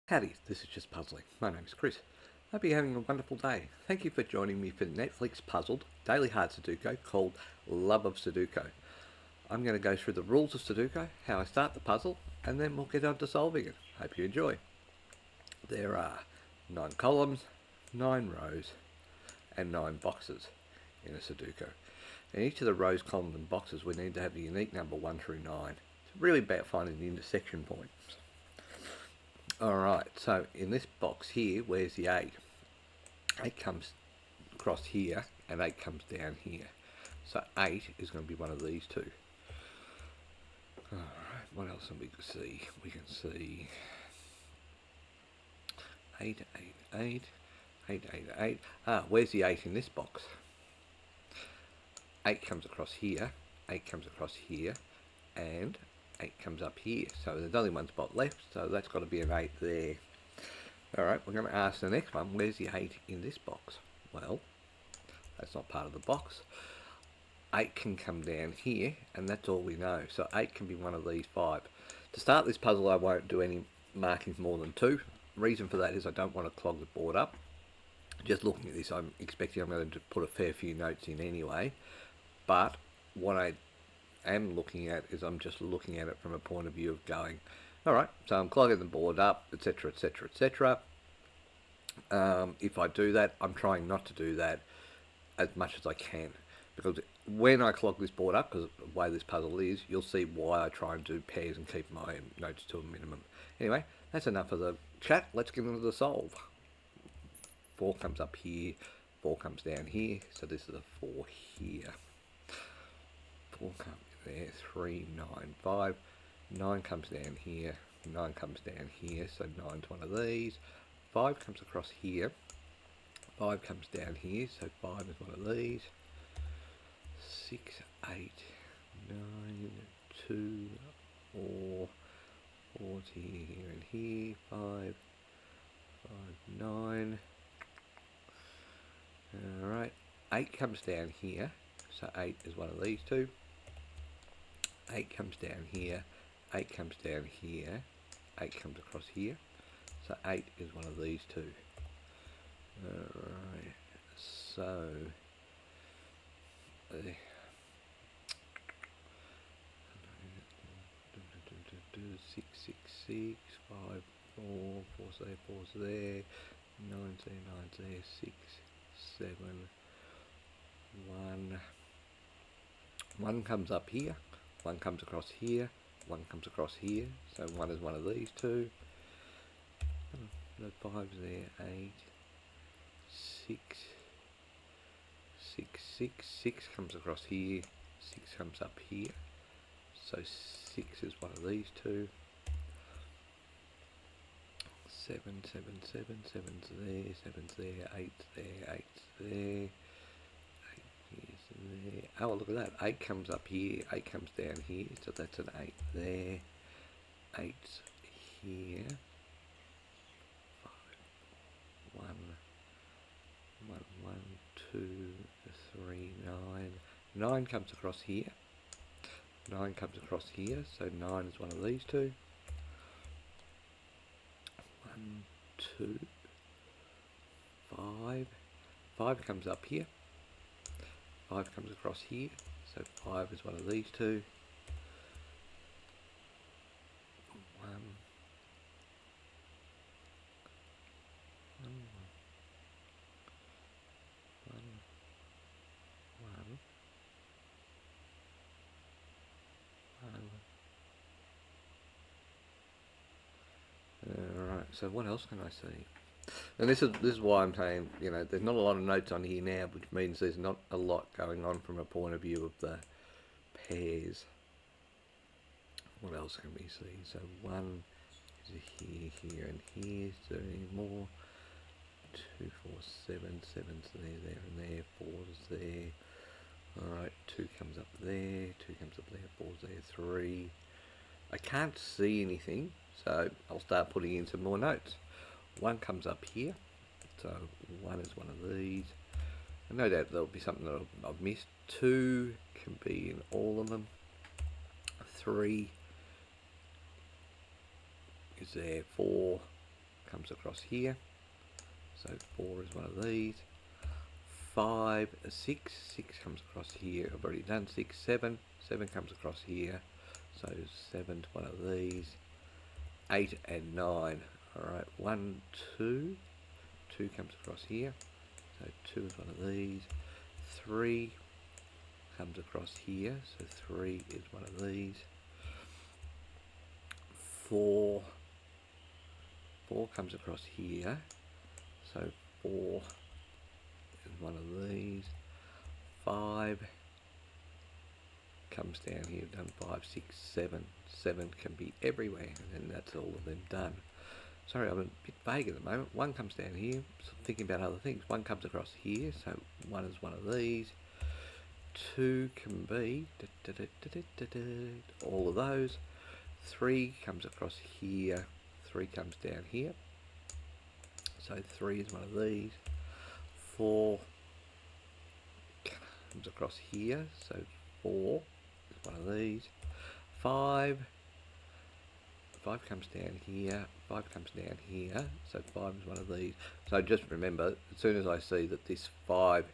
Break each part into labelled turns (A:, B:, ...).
A: Howdy, this is Just Puzzling. My name is Chris. Hope you're having a wonderful day. Thank you for joining me for Netflix puzzled daily hard Sudoku called Love of Sudoku. I'm going to go through the rules of Sudoku, how I start the puzzle, and then we'll get on to solving it. Hope you enjoy. There are 9 columns, 9 rows, and 9 boxes in a Sudoku. In each of the rows, columns, and boxes, we need to have a unique number 1 through 9. It's really about finding the intersection points. Alright, so in this box here, where's the 8? 8 comes across here and 8 comes down here. So 8 is going to be one of these two. Alright, what else can we see? We can see 8, 8, 8, 8, 8, 8. Where's the 8 in this box? 8 comes across here, 8 comes across here, and 8 comes up here. So there's only one spot left, so that's got to be an 8 there. Alright, we're going to ask the next one, where's the 8 in this box? Well, that's not part of the box. 8 can come down here, and that's all we know. So 8 can be one of these 5. To start this puzzle, I won't do any markings more than 2. The reason for that is I don't want to clog the board up. Just looking at this, I'm expecting I'm going to put a fair few notes in anyway. But what I am looking at is I'm just looking at it from a point of view of going, alright, so I'm clogging the board up, etc, etc, etc. If I do that, I'm trying not to do that as much as I can, because when I clog this board up, because the way this puzzle is, you'll see why I try and do pairs and keep my notes to a minimum. Anyway, that's enough of the chat. Let's get into the solve. 4 comes up here, 4 comes down here, so this is a 4 here. 4 comes there, 3, 9, 5. 9 comes down here, 9 comes down here, so 9's one of these. 5 comes across here, 5 comes down here, so 5 is one of these. 6, 8, 9, 2, 4, 4's here and here, 5, 5, 9. Alright, 8 comes down here, so 8 is one of these two. 8 comes down here, 8 comes down here, 8 comes across here, so 8 is one of these two. Alright, so 6, 6, 6, 5, 4, 4's there, 4's there, 9's there, 9's there, 6, 7, 1. 1 comes up here, 1 comes across here, 1 comes across here, so 1 is one of these two. The 5's there, 8, 6, 6, 6, 6 comes across here, 6 comes up here, so 6 is one of these two. 7, 7, 7, 7's there, 7's there, 8's there, 8's there. 8 is there. Oh, look at that. 8 comes up here, 8 comes down here, so that's an 8 there. 8's here. 5, 1, 1, 1, 2, 3, 9. 9 comes across here. 9 comes across here, so 9 is one of these two. 1, 2, 5. 5 comes up here. 5 comes across here, so 5 is one of these two. 1, 1, 1, 1, 1. Alright, so what else can I see? And this is why I'm saying, you know, there's not a lot of notes on here now, which means there's not a lot going on from a point of view of the pairs. What else can we see? So 1 is here, here, and here. Is there any more? 2, 4, 7. 7's there, and there. 4's there. Alright, 2 comes up there. 2 comes up there. 4's there. 3. I can't see anything, so I'll start putting in some more notes. 1 comes up here, so 1 is one of these. And no doubt there'll be something that I've missed. 2 can be in all of them. 3 is there, 4 comes across here. So 4 is one of these. 5, 6, 6 comes across here. I've already done 6, 7, 7 comes across here. So 7's one of these. 8 and 9. Alright, 1, 2. 2 comes across here. So 2 is one of these. 3 comes across here. So 3 is one of these. 4 comes across here. So 4 is one of these. 5 comes down here. Done 5, 6, 7. 7 can be everywhere, and then that's all of them done. Sorry, I'm a bit vague at the moment. 1 comes down here, so thinking about other things. 1 comes across here, so 1 is one of these. 2 can be all of those. 3 comes across here. 3 comes down here. So 3 is one of these. 4 comes across here. So 4 is one of these. 5 comes down here. 5 comes down here. So 5 is one of these. So just remember, as soon as I see that this 5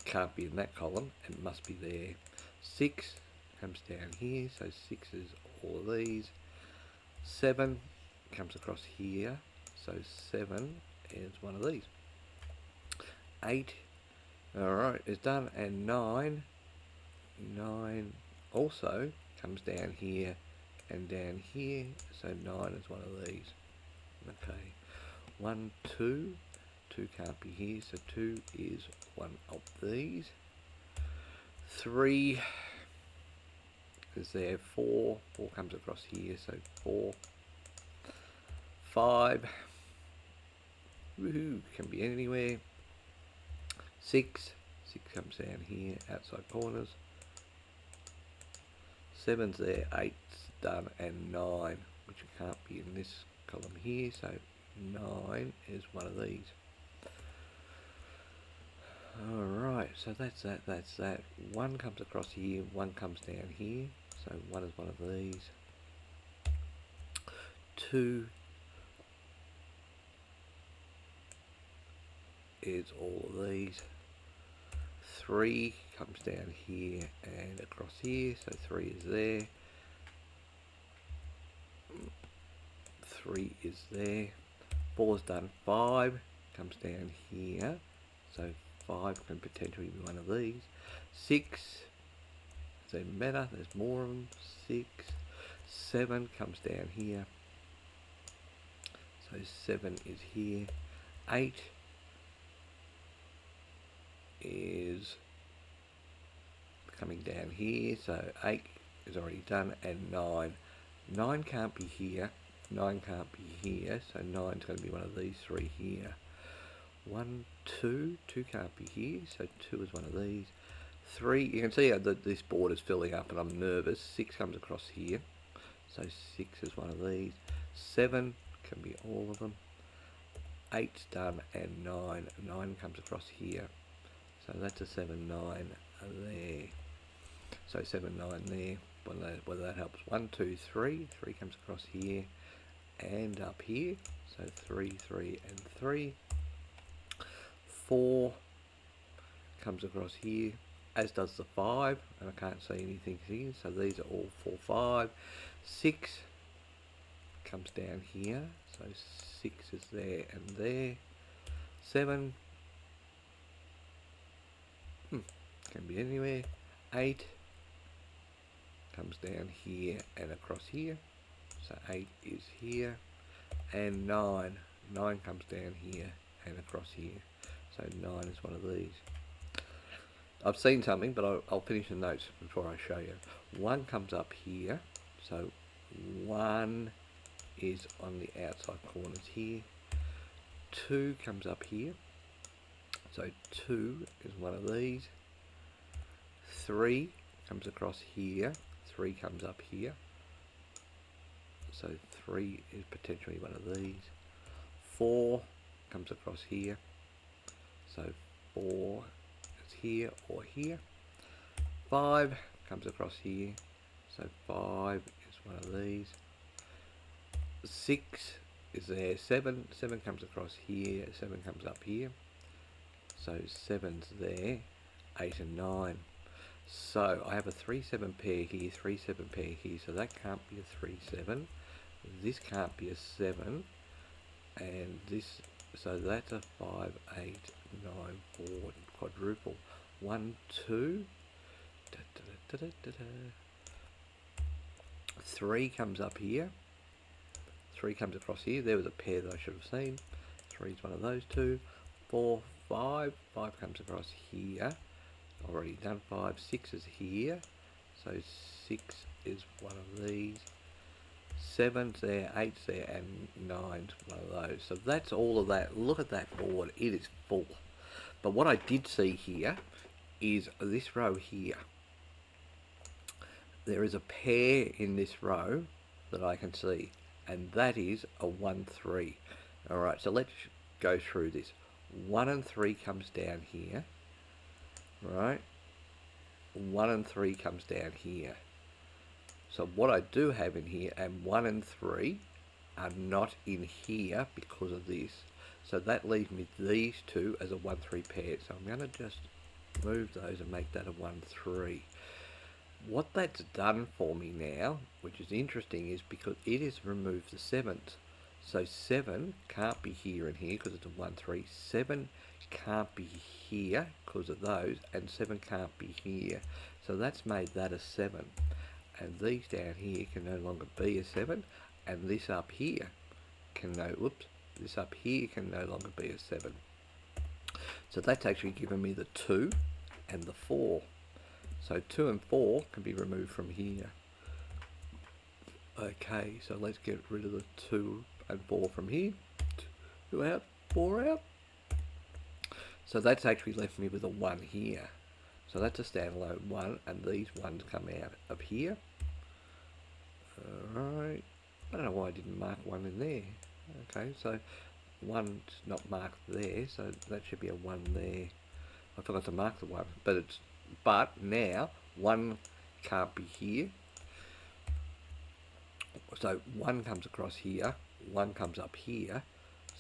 A: can't be in that column, it must be there. 6 comes down here. So 6 is all of these. 7 comes across here. So 7 is one of these. 8, alright, is done. And 9 also comes down here and down here. So 9 is one of these. Okay. 1, 2. 2 can't be here. So 2 is one of these. 3 is there. 4 comes across here. So 4. 5, woohoo, can be anywhere. 6 comes down here, outside corners. 7's there, 8's done, and 9, which can't be in this column here, so 9 is one of these. Alright, so that's that. 1 comes across here, 1 comes down here, so 1 is one of these. 2 is all of these. 3 comes down here and across here, so 3 is there. 3 is there. 4's done. 5 comes down here, so 5 can potentially be one of these. 6, doesn't matter, there's more of them. 6, 7 comes down here, so 7 is here. 8 is coming down here, so 8 is already done, and 9 can't be here, 9 can't be here, so 9's going to be one of these 3 here. 1, 2 can't be here, so 2 is one of these. 3, you can see how this board is filling up and I'm nervous. 6 comes across here, so 6 is one of these. 7 can be all of them. 8's done, and 9 comes across here. So that's a 7, 9 there. So 7, 9 there, whether that helps. 1, 2, 3 comes across here and up here. So 3, 3 and 3. 4 comes across here, as does the 5, and I can't see anything here, so these are all 4, 5. 6 comes down here, so 6 is there and there. 7 can be anywhere. 8 comes down here and across here, so 8 is here. And 9 comes down here and across here, so 9 is one of these. I've seen something, but I'll finish the notes before I show you. 1 comes up here, so 1 is on the outside corners here. 2 comes up here, so 2 is one of these. 3 comes across here, 3 comes up here, so 3 is potentially one of these. 4 comes across here, so 4 is here or here. 5 comes across here, so 5 is one of these. 6 is there. 7 comes across here, 7 comes up here. So 7's there, 8 and 9. So I have a 3-7 pair here, 3-7 pair here, so that can't be a 3-7. This can't be a 7, and this, so that's a 5, 8, 9, 4 quadruple. 1, 2. 3 comes up here. 3 comes across here. There was a pair that I should have seen. 3 is one of those two. 4, 5. 5 comes across here. Already done 5. 6 is here. So 6 is one of these. 7's there, 8's there, and 9's one of those. So that's all of that. Look at that board. It is full. But what I did see here is this row here. There is a pair in this row that I can see, and that is a 1, 3. Alright, so let's go through this. 1 and 3 comes down here, right? 1 and 3 comes down here. So what I do have in here, and 1 and 3 are not in here because of this. So that leaves me these two as a 1, 3 pair. So I'm going to just move those and make that a 1, 3. What that's done for me now, which is interesting, is because it has removed the 7s. So 7 can't be here and here because it's a 1, 3. 7 can't be here because of those, and 7 can't be here. So that's made that a 7. And these down here can no longer be a 7, and this up here can this up here can no longer be a 7. So that's actually given me the 2 and the 4. So 2 and 4 can be removed from here. Okay, so let's get rid of the 2 and 4 from here. 2 out, 4 out. So that's actually left me with a 1 here. So that's a standalone 1, and these ones come out of here. Alright, I don't know why I didn't mark 1 in there. Okay, so 1's not marked there, so that should be a 1 there. I forgot to mark the 1, but now 1 can't be here. So 1 comes across here, 1 comes up here.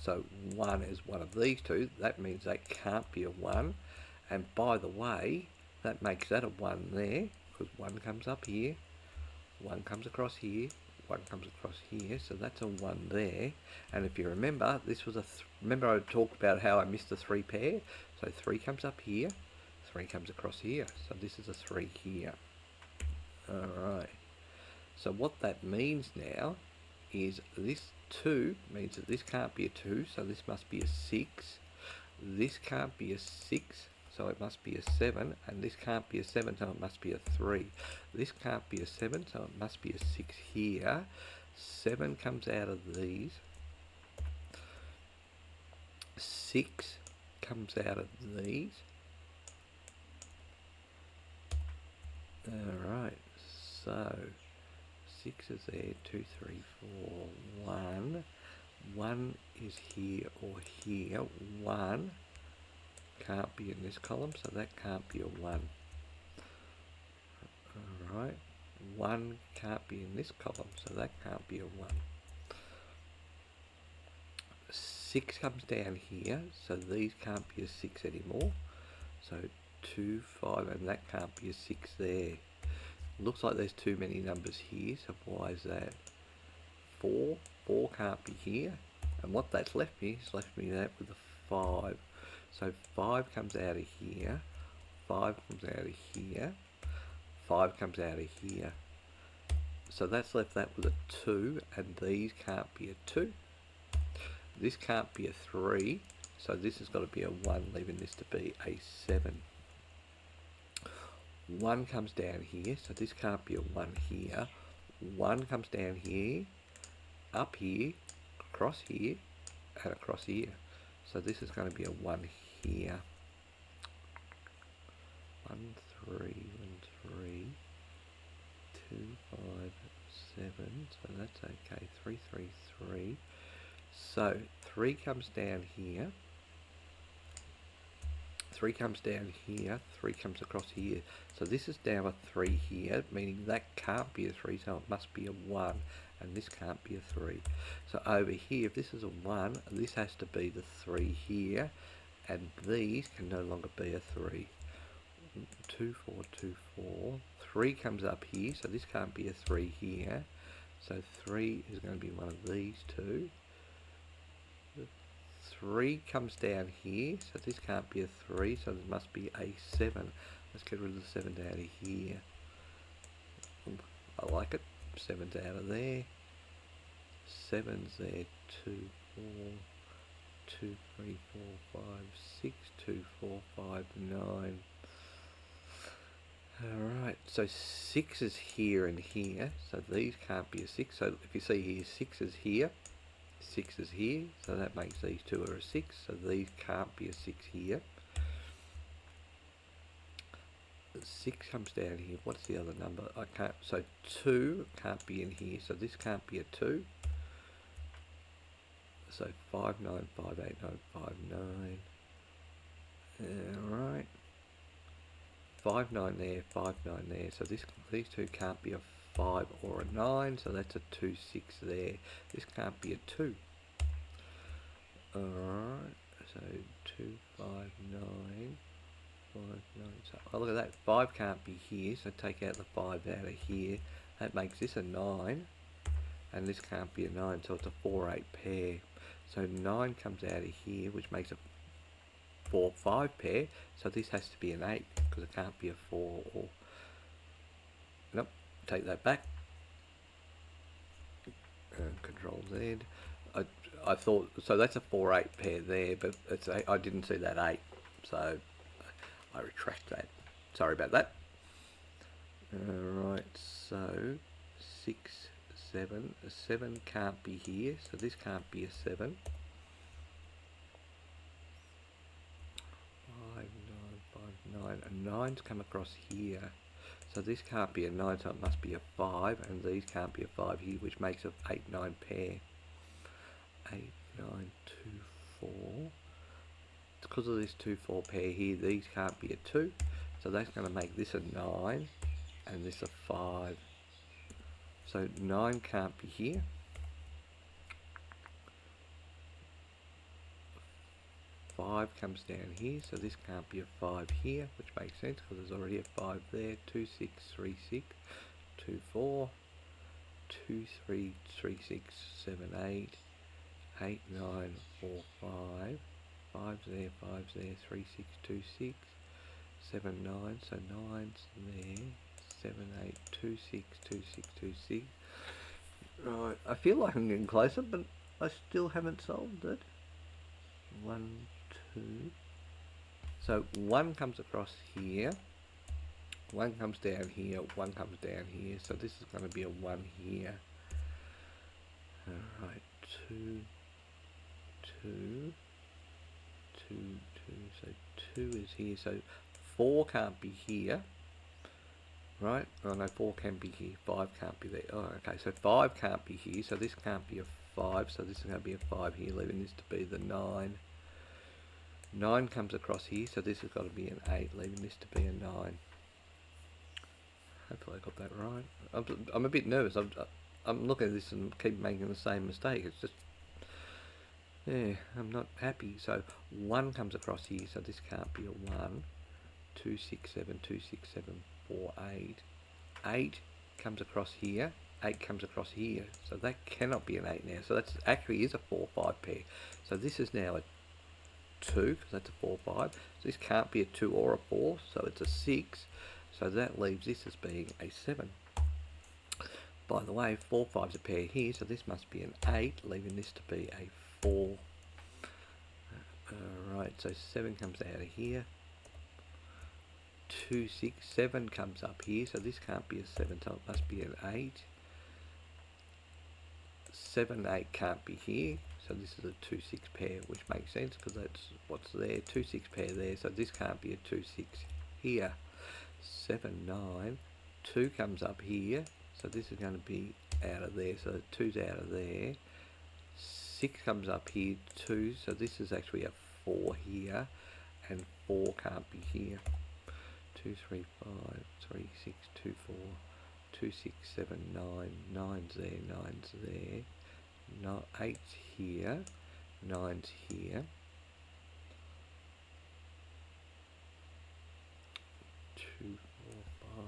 A: So 1 is one of these two. That means that can't be a 1. And by the way, that makes that a 1 there, because 1 comes up here, 1 comes across here, 1 comes across here, so that's a 1 there. And if you remember, this was remember I talked about how I missed the 3 pair? So 3 comes up here, 3 comes across here, so this is a 3 here. Alright, so what that means now is this 2 means that this can't be a 2, so this must be a 6. This can't be a 6, so it must be a 7, and this can't be a 7, so it must be a 3. This can't be a 7, so it must be a 6 here. 7 comes out of these. 6 comes out of these. Alright, so 6 is there, 2, 3, 4, 1. 1 is here or here. 1 can't be in this column, so that can't be a 1. Alright, 1 can't be in this column, so that can't be a 1. 6 comes down here, so these can't be a 6 anymore. So 2, 5, and that can't be a 6 there. Looks like there's too many numbers here, so why is that? 4 can't be here, and what that's left me is left me that with a 5. So 5 comes out of here, 5 comes out of here, 5 comes out of here. So that's left that with a 2, and these can't be a 2. This can't be a 3, so this has got to be a 1, leaving this to be a 7. 1 comes down here, so this can't be a 1 here. 1 comes down here, up here, across here, and across here. So this is going to be a 1 here. 1, 3, 1, 3, 2, 5, 7. So that's okay. 3, 3, 3. So 3 comes down here. 3 comes down here, 3 comes across here. So this is now a 3 here, meaning that can't be a 3, so it must be a 1. and this can't be a 3. So over here, if this is a 1, this has to be the 3 here, and these can no longer be a 3. 2, 4, 2, 4. 3 comes up here, so this can't be a 3 here. So 3 is going to be one of these two. 3 comes down here, so this can't be a 3, so there must be a 7. Let's get rid of the 7 out of here. I like it. 7's out of there. 7's there. 2, 4, 2, 3, 4, 5, 6, 2, 4, 5, 9. Alright, so 6 is here and here, so these can't be a 6. So if you see here, 6 is here, 6 is here, so that makes these two are a 6, so these can't be a 6 here. 6 comes down here, what's the other number? I can't, so 2 can't be in here, so this can't be a 2. So 5, 9, 5, 8, 9, 5, 9. Alright. 5, 9 there, 5, 9 there, so these two can't be a 5 or a 9, so that's a 2, 6 there. This can't be a 2. Alright, so 2, 5, 9, 5, 9, so oh, look at that, 5 can't be here, so take out the 5 out of here. That makes this a 9, and this can't be a 9, so it's a 4, 8 pair. So 9 comes out of here, which makes a 4, 5 pair, so this has to be an 8, because it can't be a 4 or... Nope, take that back. Control Z. I thought, so that's a 4, 8 pair there, but it's I didn't see that 8, so I retract that. Sorry about that. Alright, so 6, 7. A 7 can't be here, so this can't be a 7. 5, 9, 5, 9. A 9's come across here. So this can't be a 9, so it must be a 5, and these can't be a 5 here, which makes an 8, 9 pair. 8, 9, 2, 4. It's because of this 2, 4 pair here, these can't be a 2, so that's going to make this a 9, and this a 5. So 9 can't be here. 5 comes down here, so this can't be a 5 here, which makes sense because there's already a 5 there. 2, 6, 3, 6, 2, 4, 2, 3, 3, 6, 7, 8, 8, 9, 4, 5, 5's there, 5's there, 3, 6, 2, 6, 7, 9, so 9's there, 7, 8, 2, 6, 2, 6, 2, 6. Right, I feel like I'm getting closer, but I still haven't solved it. 1, 2. So 1 comes across here, 1 comes down here, 1 comes down here, so this is going to be a 1 here. Alright, 2, 2, 2, 2, so 2 is here, so 4 can't be here, right? Oh no, 4 can be here, 5 can't be there. Oh, okay, so 5 can't be here, so this can't be a 5, so this is going to be a 5 here, leaving this to be the 9. 9 comes across here, so this has got to be an 8, leaving this to be a 9. Hopefully I got that right. I'm a bit nervous. I'm looking at this and keep making the same mistake. It's just, yeah, I'm not happy. So 1 comes across here, so this can't be a 1. 2, 6, 7, 2, 6, 7, 4, 8. 8 comes across here. 8 comes across here, so that cannot be an 8 now. So that's actually is a 4, 5 pair. So this is now a 2, because that's a 4, 5. So this can't be a 2 or a 4, so it's a 6. So that leaves this as being a 7. By the way, 4, 5's a pair here, so this must be an 8, leaving this to be a 4. Alright, so 7 comes out of here. 2, 6, 7 comes up here, so this can't be a 7, so it must be an 8. 7, 8 can't be here, so this is a 2, 6 pair, which makes sense because that's what's there. 2, 6 pair there, so this can't be a 2, 6 here. 7, 9, 2 comes up here, so this is going to be out of there, so 2's out of there. 6 comes up here, 2, so this is actually a 4 here, and 4 can't be here. 2, 3, 5, 3, 6, 2, 4, 2, 6, 7, 9. 9's there, 9's there. No, 8's here, 9's here. 2, 4,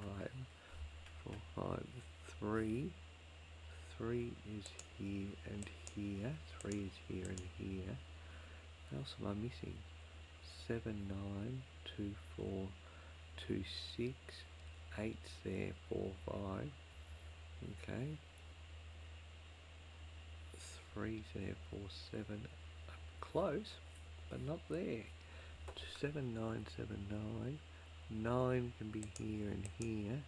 A: 5, 4, 5, 3. 3 is here and here. 3 is here and here. What else am I missing? 7, 9, 2, 4, 2, 6. 8's there, 4, 5. Okay. 3's there, 4, 7. Close, but not there. 7, 9, 7, 9. 9 can be here and here.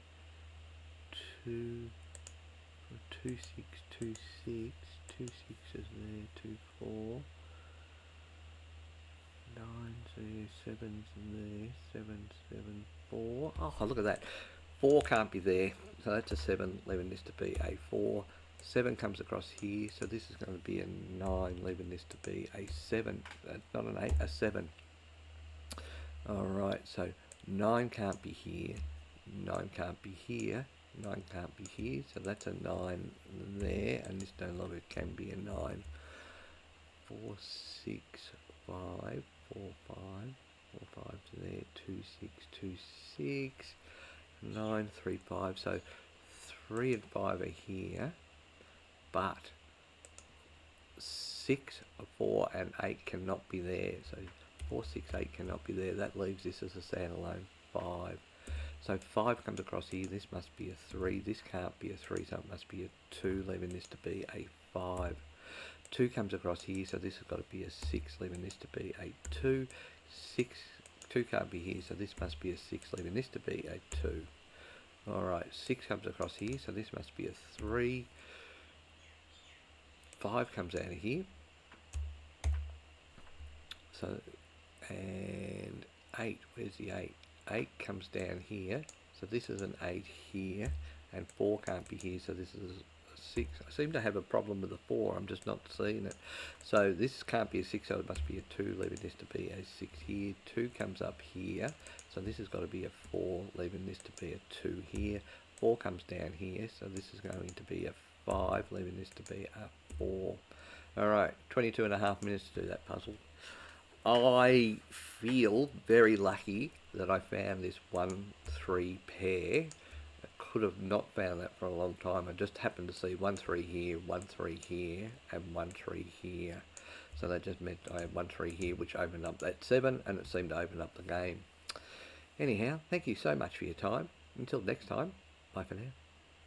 A: 2, 2, 6, 2, 6. 2, 6 is there, 2, 4. 9's there, 7's there, 7, 7, 4. Oh, look at that. 4 can't be there, so that's a 7, leaving this to be a 4. 7 comes across here, so this is going to be a 9, leaving this to be a 7. Not an 8, a 7. Alright, so 9 can't be here, 9 can't be here, 9 can't be here, so that's a 9 there, and this no longer can be a 9. 4, 6, 5, 4, 5, 4, 5's there, 2, 6, 2, 6, 9, 3, 5, so 3 and 5 are here, but 6, 4 and 8 cannot be there, so 4, 6, 8 cannot be there. That leaves this as a standalone 5. So 5 comes across here, this must be a 3, this can't be a 3, so it must be a 2, leaving this to be a 5. 2 comes across here, so this has got to be a 6, leaving this to be a 2. 2 can't be here, so this must be a 6, leaving this to be a 2. Alright, 6 comes across here, so this must be a 3. 5 comes out of here. So, and 8, where's the 8? 8 comes down here, so this is an 8 here, and 4 can't be here, so this is a 6. I seem to have a problem with the 4, I'm just not seeing it. So this can't be a 6, so it must be a 2, leaving this to be a 6 here. 2 comes up here, so this has got to be a 4, leaving this to be a 2 here. 4 comes down here, so this is going to be a 5, leaving this to be a 4. Alright, 22 and a half minutes to do that puzzle. I feel very lucky that I found this 1-3 pair. I could have not found that for a long time. I just happened to see 1-3 here, 1-3 here, and 1-3 here. So that just meant I had 1-3 here, which opened up that 7, and it seemed to open up the game. Anyhow, thank you so much for your time. Until next time, bye for now.